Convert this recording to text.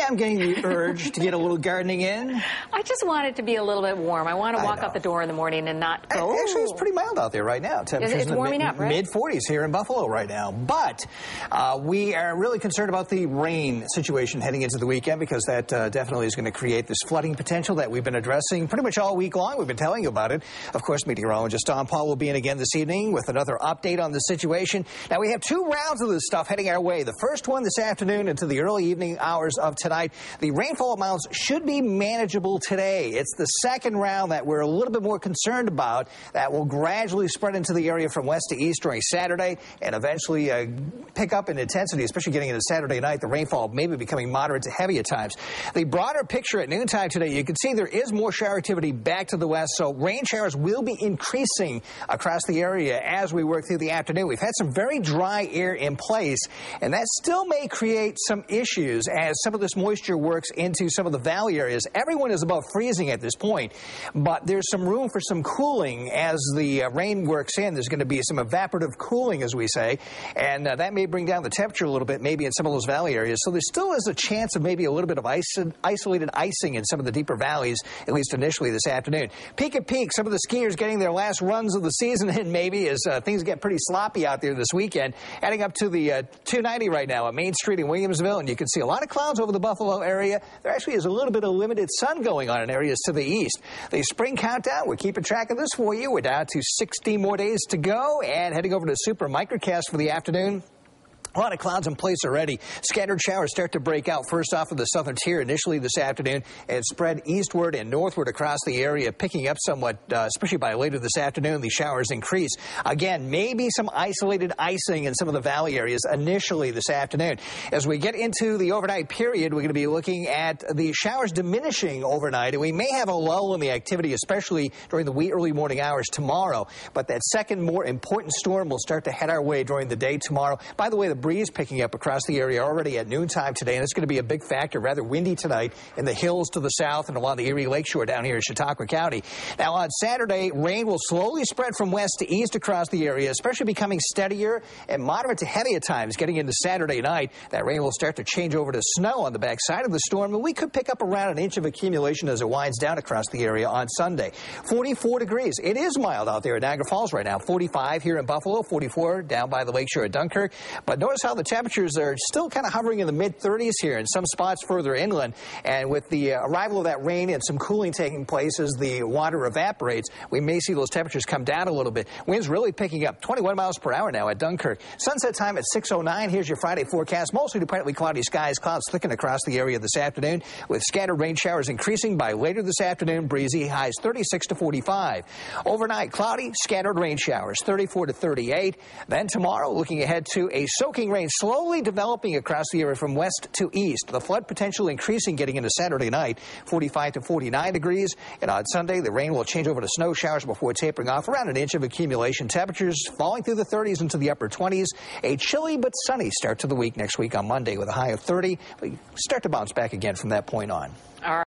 I'm getting the urge to get a little gardening in. I just want it to be a little bit warm. I want to walk out the door in the morning and not go. Actually, it's pretty mild out there right now. Temperatures it's warming up, right? Mid-40s here in Buffalo right now. But we are really concerned about the rain situation heading into the weekend because that definitely is going to create this flooding potential that we've been addressing pretty much all week long. We've been telling you about it. Of course, meteorologist Don Paul will be in again this evening with another update on the situation. Now, we have two rounds of this stuff heading our way. The first one this afternoon into the early evening hours of tonight. The rainfall amounts should be manageable today. It's the second round that we're a little bit more concerned about that will gradually spread into the area from west to east during Saturday and eventually pick up in intensity, especially getting into Saturday night. The rainfall maybe becoming moderate to heavy at times. The broader picture at noontime today, you can see there is more shower activity back to the west, so rain showers will be increasing across the area as we work through the afternoon. We've had some very dry air in place, and that still may create some issues as some of this moisture works into some of the valley areas. Everyone is above freezing at this point, but there's some room for some cooling as the rain works in. There's going to be some evaporative cooling, as we say, and that may bring down the temperature a little bit, maybe in some of those valley areas. So there still is a chance of maybe a little bit of isolated icing in some of the deeper valleys, at least initially this afternoon. Peak at peak, some of the skiers getting their last runs of the season in maybe as things get pretty sloppy out there this weekend. Adding up to the 290 right now at Main Street in Williamsville, and you can see a lot of clouds over the Buffalo area. There actually is a little bit of limited sun going on in areas to the east. The spring countdown, we're keeping track of this for you. We're down to 60 more days to go and heading over to Super Microcast for the afternoon. A lot of clouds in place already. Scattered showers start to break out first off of the southern tier initially this afternoon and spread eastward and northward across the area, picking up somewhat, especially by later this afternoon. The showers increase. Again, maybe some isolated icing in some of the valley areas initially this afternoon. As we get into the overnight period, we're going to be looking at the showers diminishing overnight, and we may have a lull in the activity, especially during the wee early morning hours tomorrow. But that second more important storm will start to head our way during the day tomorrow. By the way, the breeze picking up across the area already at noontime today, and it's going to be a big factor. Rather windy tonight in the hills to the south and along the Erie Lakeshore down here in Chautauqua County. Now on Saturday, rain will slowly spread from west to east across the area, especially becoming steadier and moderate to heavy at times. Getting into Saturday night, that rain will start to change over to snow on the backside of the storm, and we could pick up around an inch of accumulation as it winds down across the area on Sunday. 44 degrees. It is mild out there at Niagara Falls right now. 45 here in Buffalo, 44 down by the Lakeshore at Dunkirk. But notice how the temperatures are still kind of hovering in the mid-30s here in some spots further inland. And with the arrival of that rain and some cooling taking place as the water evaporates, we may see those temperatures come down a little bit. Winds really picking up 21 miles per hour now at Dunkirk. Sunset time at 6:09. Here's your Friday forecast. Mostly to partly cloudy skies. Clouds thickening across the area this afternoon with scattered rain showers increasing by later this afternoon. Breezy, highs 36 to 45. Overnight, cloudy, scattered rain showers 34 to 38. Then tomorrow, looking ahead to a soaking rain slowly developing across the area from west to east. The flood potential increasing getting into Saturday night, 45 to 49 degrees. And on Sunday, the rain will change over to snow showers before tapering off around an inch of accumulation. Temperatures falling through the 30s into the upper 20s. A chilly but sunny start to the week next week on Monday with a high of 30. We start to bounce back again from that point on. All right.